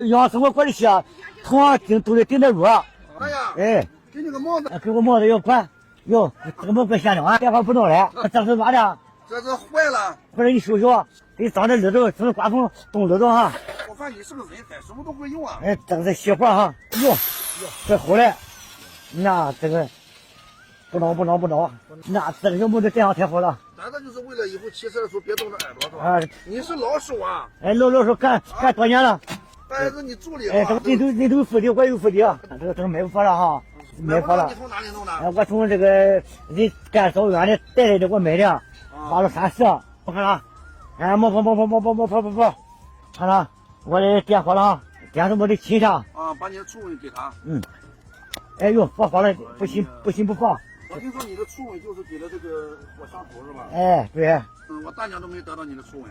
养生活过得些，同样都得顶得住。哎呀，哎，给你个帽子，给我帽子要管，哟，这个帽给先生啊，电话不弄了，这是咋的？这是坏了。或者你收收，给脏的耳朵，从刮风冻耳朵哈。我发现你是个人才，什么都会用啊。哎，这个是细活哈，哟，这好嘞，那这个不挠，那这个要不就这样太好了。咱这就是为了以后骑车的时候别冻着耳朵，是吧？啊，你是老手啊？哎，老手干多年了。哎，是你助理哎，啊？你都有福利，我有福利啊。这个买不着了哈，买不着了。你从哪里弄的？哎，我从这个人干扫院的带来的，我买的，花了30。我看了，哎，跑，看了，我的点火了啊，点是我的亲上。啊，把你的触纹给他。哎呦，放了，不行不放。我听说你的触纹就是给了这个火枪头是吧？哎，对。我大娘都没得到你的触纹。